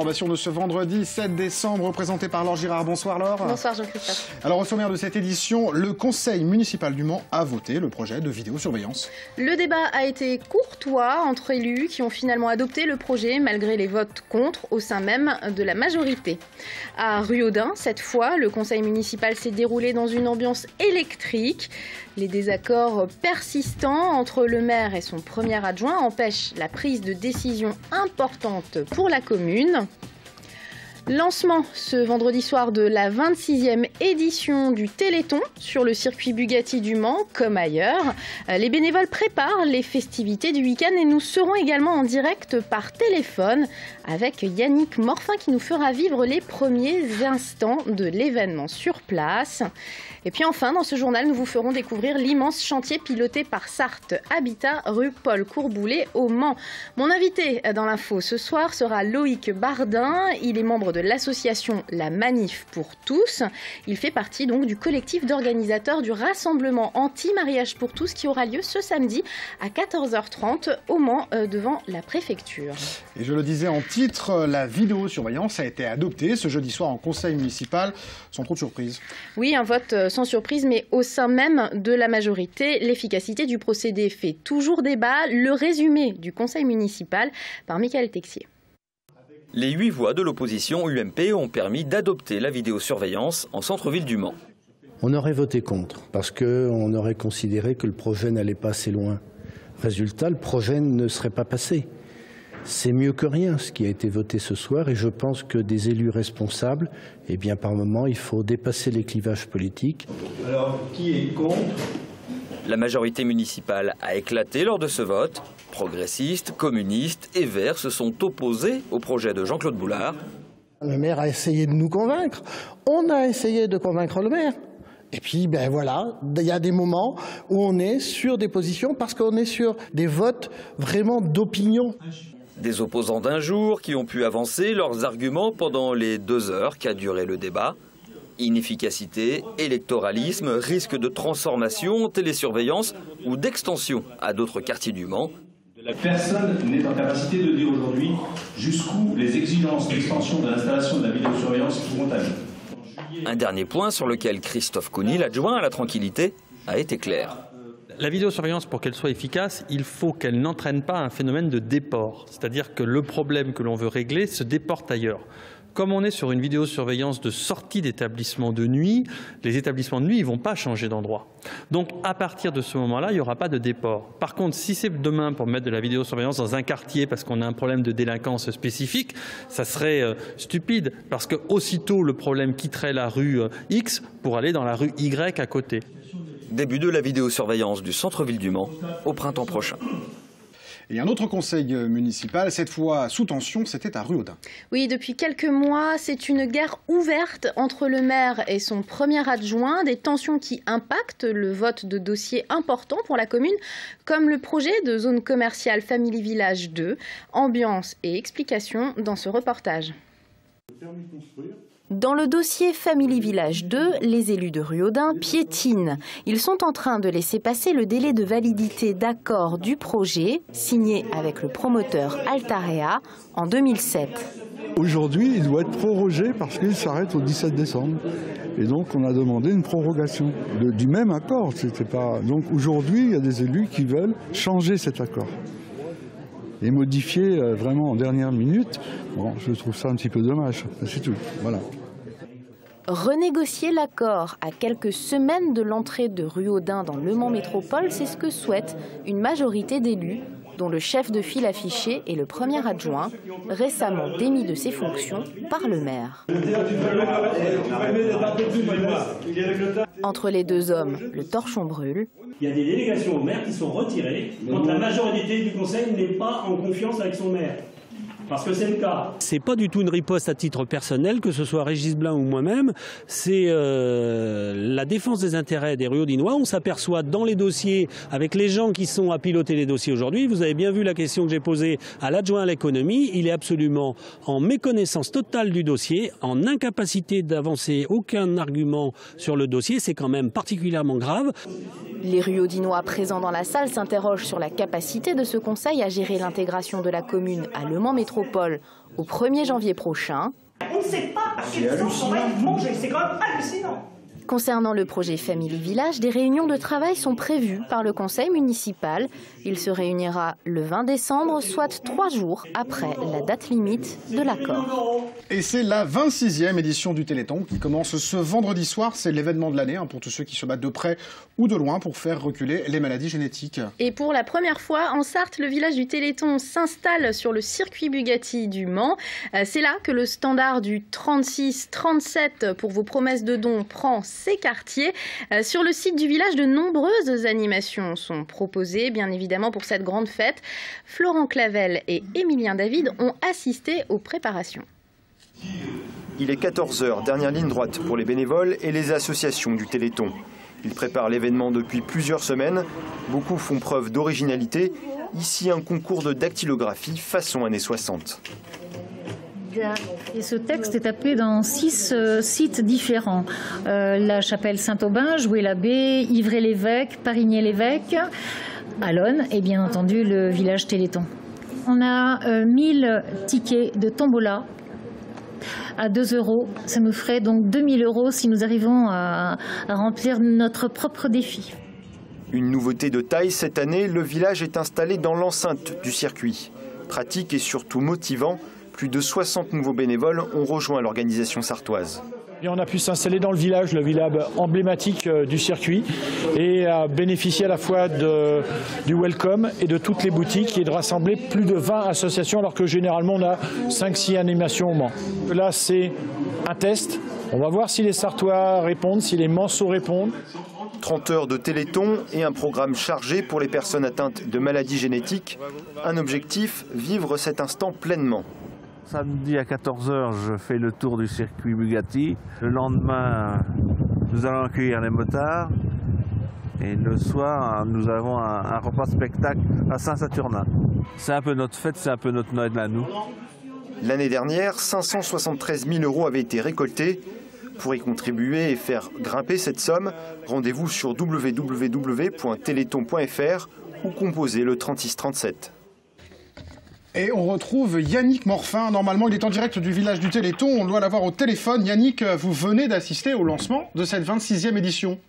informations de ce vendredi 7 décembre, présentées par Laure Girard. Bonsoir Laure. Bonsoir Jean-Christophe. Alors au sommaire de cette édition, le conseil municipal du Mans a voté le projet de vidéosurveillance. Le débat a été courtois entre élus qui ont finalement adopté le projet malgré les votes contre au sein même de la majorité. À Ruaudin, cette fois, le conseil municipal s'est déroulé dans une ambiance électrique. Les désaccords persistants entre le maire et son premier adjoint empêchent la prise de décision importante pour la commune. Lancement ce vendredi soir de la 26e édition du Téléthon sur le circuit Bugatti du Mans, comme ailleurs. Les bénévoles préparent les festivités du week-end et nous serons également en direct par téléphone avec Yannick Morfin qui nous fera vivre les premiers instants de l'événement sur place. Et puis enfin, dans ce journal, nous vous ferons découvrir l'immense chantier piloté par Sarthe Habitat, rue Paul Courboulet au Mans. Mon invité dans l'info ce soir sera Loïc Bardin. Il est membre de l'association La Manif pour tous. Il fait partie donc du collectif d'organisateurs du rassemblement anti-mariage pour tous qui aura lieu ce samedi à 14h30 au Mans devant la préfecture. Et je le disais en titre, la vidéosurveillance a été adoptée ce jeudi soir en conseil municipal, sans trop de surprise. Oui, un vote sans surprise, mais au sein même de la majorité, l'efficacité du procédé fait toujours débat. Le résumé du conseil municipal par Michael Texier. Les 8 voix de l'opposition UMP ont permis d'adopter la vidéosurveillance en centre-ville du Mans. On aurait voté contre parce qu'on aurait considéré que le projet n'allait pas assez loin. Résultat, le projet ne serait pas passé. C'est mieux que rien ce qui a été voté ce soir et je pense que des élus responsables, eh bien par moment il faut dépasser les clivages politiques. Alors qui est contre ? La majorité municipale a éclaté lors de ce vote. Progressistes, communistes et Verts se sont opposés au projet de Jean-Claude Boulard. Le maire a essayé de nous convaincre. On a essayé de convaincre le maire. Et puis, ben voilà, il y a des moments où on est sur des positions parce qu'on est sur des votes vraiment d'opinion. Des opposants d'un jour qui ont pu avancer leurs arguments pendant les 2 heures qu'a duré le débat. Inefficacité, électoralisme, risque de transformation, télésurveillance ou d'extension à d'autres quartiers du Mans. Personne n'est en capacité de dire aujourd'hui jusqu'où les exigences d'extension de l'installation de la vidéosurveillance pourront aller. Un dernier point sur lequel Christophe Conny, l'adjoint à la tranquillité, a été clair. La vidéosurveillance, pour qu'elle soit efficace, il faut qu'elle n'entraîne pas un phénomène de déport. C'est-à-dire que le problème que l'on veut régler se déporte ailleurs. Comme on est sur une vidéosurveillance de sortie d'établissements de nuit, les établissements de nuit ne vont pas changer d'endroit. Donc à partir de ce moment-là, il n'y aura pas de déport. Par contre, si c'est demain pour mettre de la vidéosurveillance dans un quartier parce qu'on a un problème de délinquance spécifique, ça serait stupide parce que aussitôt le problème quitterait la rue X pour aller dans la rue Y à côté. Début de la vidéosurveillance du centre-ville du Mans au printemps prochain. Et un autre conseil municipal, cette fois sous tension, c'était à Ruaudin. Oui, depuis quelques mois, c'est une guerre ouverte entre le maire et son premier adjoint, des tensions qui impactent le vote de dossiers importants pour la commune, comme le projet de zone commerciale Family Village 2. Ambiance et explications dans ce reportage. Dans le dossier Family Village 2, les élus de Ruaudin piétinent. Ils sont en train de laisser passer le délai de validité d'accord du projet, signé avec le promoteur Altarea en 2007. Aujourd'hui, il doit être prorogé parce qu'il s'arrête au 17 décembre. Et donc, on a demandé une prorogation du même accord. Donc aujourd'hui, il y a des élus qui veulent changer cet accord et modifier vraiment en dernière minute. Bon, je trouve ça un petit peu dommage. C'est tout. Voilà. Renégocier l'accord à quelques semaines de l'entrée de Ruaudin dans Le Mans Métropole, c'est ce que souhaite une majorité d'élus, dont le chef de file affiché est le premier adjoint, récemment démis de ses fonctions par le maire. Entre les deux hommes, le torchon brûle. Il y a des délégations au maire qui sont retirées quand la majorité du conseil n'est pas en confiance avec son maire. Parce que c'est le cas. C'est pas du tout une riposte à titre personnel, que ce soit Régis Blin ou moi-même. C'est la défense des intérêts des Ruaudinois. On s'aperçoit dans les dossiers, avec les gens qui sont à piloter les dossiers aujourd'hui, vous avez bien vu la question que j'ai posée à l'adjoint à l'économie, il est absolument en méconnaissance totale du dossier, en incapacité d'avancer aucun argument sur le dossier. C'est quand même particulièrement grave. Les Ruaudinois présents dans la salle s'interrogent sur la capacité de ce conseil à gérer l'intégration de la commune à Le Mans Métropole. métropole au 1er janvier prochain. On ne sait pas à quelle sauce on va être mangé, c'est quand même hallucinant. Concernant le projet Family Village, des réunions de travail sont prévues par le conseil municipal. Il se réunira le 20 décembre, soit 3 jours après la date limite de l'accord. Et c'est la 26e édition du Téléthon qui commence ce vendredi soir. C'est l'événement de l'année pour tous ceux qui se battent de près ou de loin pour faire reculer les maladies génétiques. Et pour la première fois en Sarthe, le village du Téléthon s'installe sur le circuit Bugatti du Mans. C'est là que le standard du 36-37 pour vos promesses de dons prend ses quartiers. Sur le site du village, de nombreuses animations sont proposées, bien évidemment, pour cette grande fête. Florent Clavel et Émilien David ont assisté aux préparations. Il est 14h, dernière ligne droite pour les bénévoles et les associations du Téléthon. Ils préparent l'événement depuis plusieurs semaines. Beaucoup font preuve d'originalité. Ici, un concours de dactylographie façon années 60. Et ce texte est appelé dans 6 sites différents. La chapelle Saint-Aubin, Joué-l'Abbé, Ivray-l'Évêque, Parigné-l'Évêque, Allonne et bien entendu le village Téléthon. On a 1000 tickets de tombola à 2 €. Ça nous ferait donc 2000 € si nous arrivons à remplir notre propre défi. Une nouveauté de taille cette année, le village est installé dans l'enceinte du circuit. Pratique et surtout motivant, plus de 60 nouveaux bénévoles ont rejoint l'organisation sartoise. Et on a pu s'installer dans le village emblématique du circuit et à bénéficier à la fois du welcome et de toutes les boutiques et de rassembler plus de 20 associations alors que généralement on a 5-6 animations au Mans. Là c'est un test, on va voir si les Sartois répondent, si les Manceaux répondent. 30 heures de Téléthon et un programme chargé pour les personnes atteintes de maladies génétiques. Un objectif, vivre cet instant pleinement. Samedi à 14 h, je fais le tour du circuit Bugatti. Le lendemain, nous allons accueillir les motards. Et le soir, nous avons un repas spectacle à Saint-Saturnin. C'est un peu notre fête, c'est un peu notre Noël à nous. L'année dernière, 573 000 € avaient été récoltés. Pour y contribuer et faire grimper cette somme, rendez-vous sur www.téléthon.fr ou composez le 3637. Et on retrouve Yannick Morfin. Normalement, il est en direct du village du Téléthon. On doit l'avoir au téléphone. Yannick, vous venez d'assister au lancement de cette 26e édition.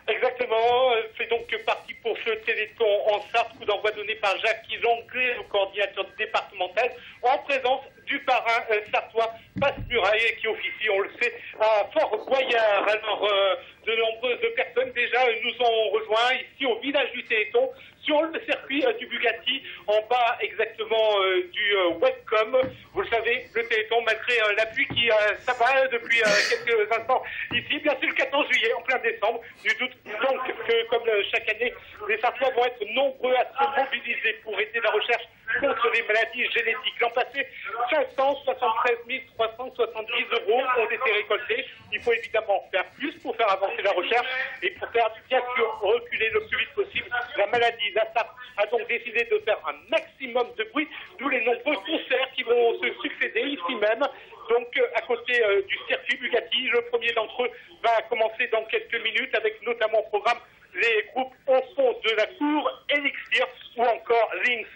Exactement. C'est donc parti pour ce Téléthon en Sarthe, coup d'envoi donné par Jacques Longlé, le coordinateur départemental, en présence du parrain sartois Passe-Muraille, qui officie, on le sait, à Fort-Boyard. Alors, de nombreuses personnes déjà nous ont rejoints ici au village du Téléthon, sur le circuit du Bugatti, en bas exactement du webcom. Vous le savez, le Téléthon, malgré la pluie qui s'abat depuis quelques instants ici, bien sûr le 14 juillet, en plein décembre, du doute donc que, comme chaque année, les Sartois vont être nombreux à se mobiliser pour aider la recherche contre les maladies génétiques. L'an passé, 573 370 € ont été récoltés. Il faut évidemment faire plus pour faire avancer la recherche et pour faire, bien sûr, reculer le plus vite possible la maladie. La Sarthe a donc décidé de faire un maximum de bruit, d'où les nombreux concerts qui vont se succéder ici même. Donc, à côté du circuit Bugatti, le premier d'entre eux va commencer dans quelques minutes avec notamment au programme les groupes au fond de la cour, Elixir ou encore Lynx.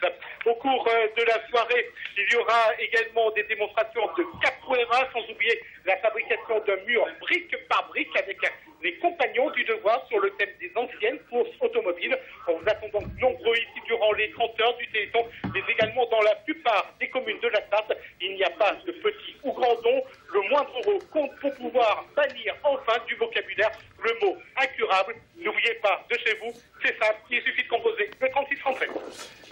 Au cours de la soirée, il y aura également des démonstrations de capoeira, sans oublier la fabrication d'un mur brique par brique avec les compagnons du devoir sur le thème des anciennes courses automobiles. On vous attend donc nombreux ici durant les 30 heures du Téléthon, mais également dans la plupart des communes de la Sarthe. Il n'y a pas de petits ou grands dons. Le moindre euro compte pour pouvoir bannir enfin du vocabulaire le mot incurable. N'oubliez pas, de chez vous, c'est simple, il suffit de composer le 3637.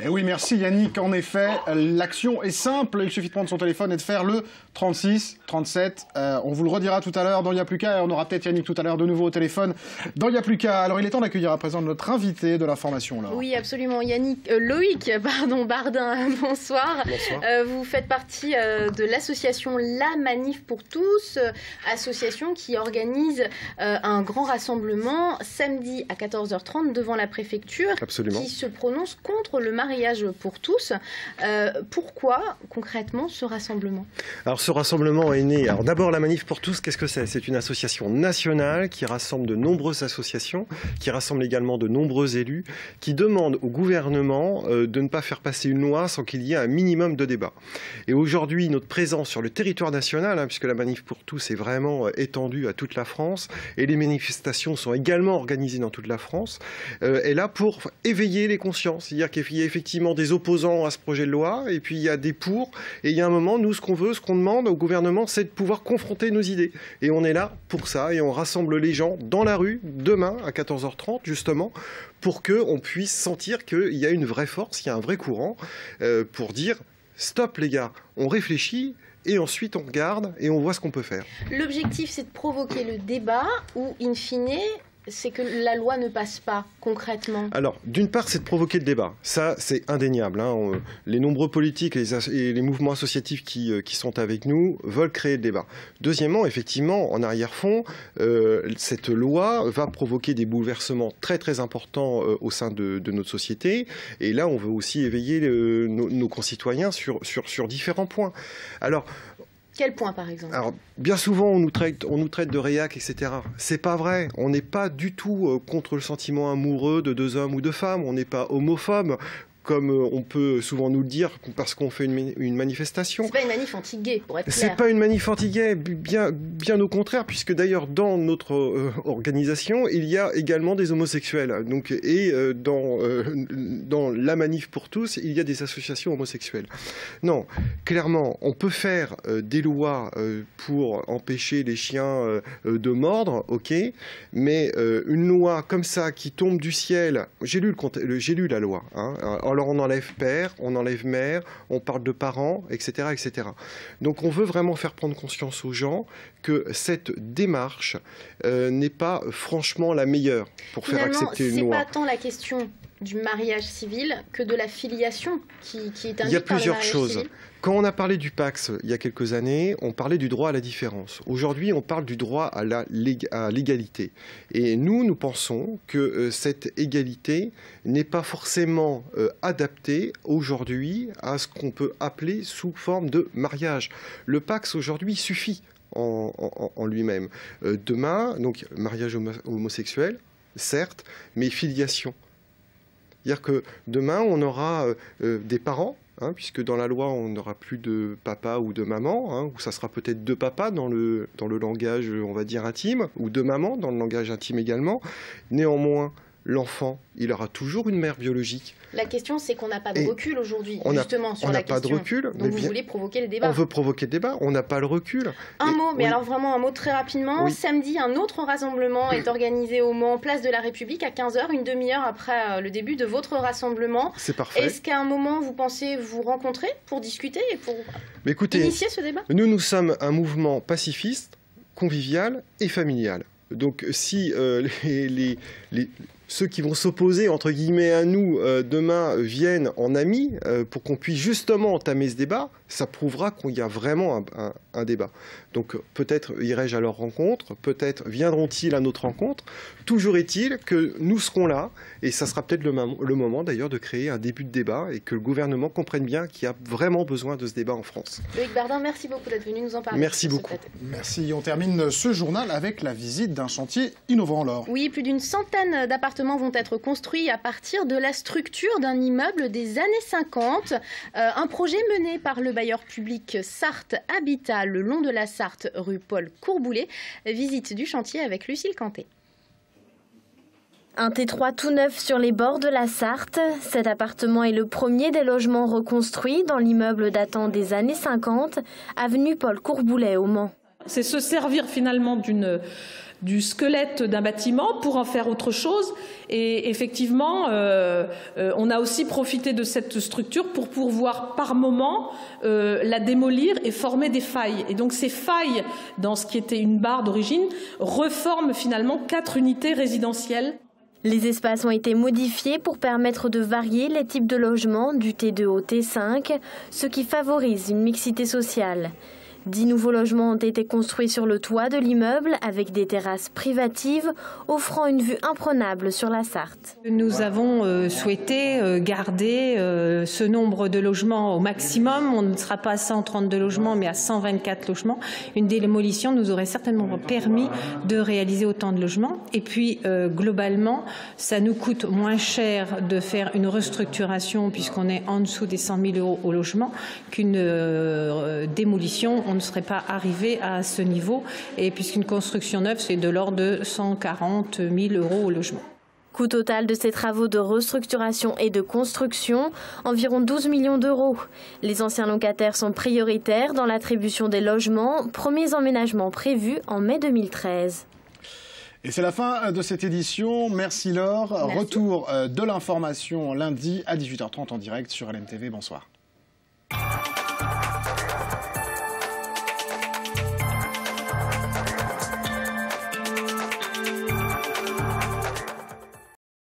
Eh oui, merci Yannick. En effet, l'action est simple. Il suffit de prendre son téléphone et de faire le 3637. On vous le redira tout à l'heure dans Il n'y a plus qu'à. Et on aura peut-être Yannick tout à l'heure de nouveau au téléphone dans Il n'y a plus qu'à. Alors il est temps d'accueillir à présent notre invité de l'information. Oui, absolument. Loïc Bardin, bonsoir. Bonsoir. Vous faites partie de l'association La Manif pour tous, association qui organise un grand rassemblement samedi à 14h30 devant la préfecture Absolument. qui se prononce contre le mariage pour tous. Pourquoi concrètement ce rassemblement? Alors ce rassemblement est né, alors d'abord la Manif pour tous, qu'est-ce que c'est? C'est une association nationale qui rassemble de nombreuses associations, qui rassemble également de nombreux élus, qui demandent au gouvernement de ne pas faire passer une loi sans qu'il y ait un minimum de débat. Et aujourd'hui, notre présence sur le territoire national, puisque la Manif pour tous est vraiment étendue à toute la France, et les manifestations sont également organisées dans toute la France, est là pour éveiller les consciences. C'est-à-dire qu'il y a effectivement des opposants à ce projet de loi, et puis il y a des pour, et il y a un moment, nous, ce qu'on veut, ce qu'on demande au gouvernement, c'est de pouvoir confronter nos idées. Et on est là pour ça, et on rassemble les gens dans la rue, demain, à 14h30, justement, pour qu'on puisse sentir qu'il y a une vraie force, il y a un vrai courant, pour dire « stop les gars, on réfléchit ». Et ensuite, on regarde et on voit ce qu'on peut faire. L'objectif, c'est de provoquer le débat ou, in fine, c'est que la loi ne passe pas concrètement? Alors, d'une part, c'est de provoquer le débat. Ça, c'est indéniable. Les nombreux politiques et les mouvements associatifs qui sont avec nous veulent créer le débat. Deuxièmement, effectivement, en arrière-fond, cette loi va provoquer des bouleversements très très importants au sein de notre société. Et là, on veut aussi éveiller nos concitoyens sur différents points. Alors, quel point, par exemple? Alors, bien souvent, on nous traite de réac, etc. C'est pas vrai. On n'est pas du tout contre le sentiment amoureux de deux hommes ou de femmes. On n'est pas homophobe, comme on peut souvent nous le dire parce qu'on fait une manifestation. C'est pas une manif anti-gay, pour être clair. C'est pas une manif anti-gay, bien au contraire, puisque d'ailleurs dans notre organisation, il y a également des homosexuels. Donc, et dans la manif pour tous, il y a des associations homosexuelles. Non, clairement, on peut faire des lois pour empêcher les chiens de mordre, ok, mais une loi comme ça qui tombe du ciel, j'ai lu la loi, alors on enlève père, on enlève mère, on parle de parents, etc., etc. Donc on veut vraiment faire prendre conscience aux gens que cette démarche n'est pas franchement la meilleure pour faire accepter une loi. C'est pas tant la question du mariage civil que de la filiation qui est induite par le mariage civil. Il y a plusieurs choses. Quand on a parlé du Pacs il y a quelques années, on parlait du droit à la différence. Aujourd'hui, on parle du droit à l'égalité. Et nous pensons que cette égalité n'est pas forcément adaptée aujourd'hui à ce qu'on peut appeler sous forme de mariage. Le Pacs aujourd'hui suffit en lui-même. Demain, donc mariage homosexuel, certes, mais filiation. C'est-à-dire que demain, on aura des parents, puisque dans la loi, on n'aura plus de papa ou de maman, ou ça sera peut-être deux papas dans le langage, on va dire, intime, ou deux mamans dans le langage intime également. Néanmoins, l'enfant, il aura toujours une mère biologique. La question, c'est qu'on n'a pas de recul aujourd'hui, justement, sur la question. On n'a pas de recul. Donc vous voulez provoquer le débat. On veut provoquer le débat, on n'a pas le recul. Un mot, mais alors vraiment un mot très rapidement. Oui. Samedi, un autre rassemblement est organisé au Mans, place de la République, à 15h, une demi-heure après le début de votre rassemblement. C'est parfait. Est-ce qu'à un moment, vous pensez vous rencontrer pour discuter et pour initier ce débat? Nous sommes un mouvement pacifiste, convivial et familial. Donc si ceux qui vont s'opposer, entre guillemets, à nous, demain, viennent en amis, pour qu'on puisse justement entamer ce débat, ça prouvera qu'il y a vraiment un débat. Donc peut-être irai-je à leur rencontre, peut-être viendront-ils à notre rencontre. Toujours est-il que nous serons là, et ça sera peut-être le moment d'ailleurs de créer un début de débat, et que le gouvernement comprenne bien qu'il y a vraiment besoin de ce débat en France. Loïc Bardin, merci beaucoup d'être venu nous en parler. Merci beaucoup. Merci. On termine ce journal avec la visite d'un chantier innovant, Laure. Oui, plus d'une centaine d'appartements vont être construits à partir de la structure d'un immeuble des années 50. Un projet mené par le bailleur public Sarthe Habitat le long de la Sarthe, rue Paul Courboulet. Visite du chantier avec Lucille Canté. Un T3 tout neuf sur les bords de la Sarthe. Cet appartement est le premier des logements reconstruits dans l'immeuble datant des années 50, avenue Paul Courboulet au Mans. C'est se servir finalement du squelette d'un bâtiment pour en faire autre chose. Et effectivement, on a aussi profité de cette structure pour pouvoir par moment la démolir et former des failles. Et donc ces failles, dans ce qui était une barre d'origine, reforment finalement 4 unités résidentielles. Les espaces ont été modifiés pour permettre de varier les types de logements du T2 au T5, ce qui favorise une mixité sociale. 10 nouveaux logements ont été construits sur le toit de l'immeuble avec des terrasses privatives offrant une vue imprenable sur la Sarthe. Nous avons souhaité garder ce nombre de logements au maximum. On ne sera pas à 132 logements mais à 124 logements. Une démolition nous aurait certainement permis de réaliser autant de logements. Et puis globalement, ça nous coûte moins cher de faire une restructuration puisqu'on est en dessous des 100 000 € au logement qu'une démolition. On ne serait pas arrivé à ce niveau et puisqu'une construction neuve c'est de l'ordre de 140 000 € au logement. Coût total de ces travaux de restructuration et de construction, environ 12 millions d'euros. Les anciens locataires sont prioritaires dans l'attribution des logements, premiers emménagements prévus en mai 2013. Et c'est la fin de cette édition. Merci Laure. Merci. Retour de l'information lundi à 18h30 en direct sur LMTV. Bonsoir.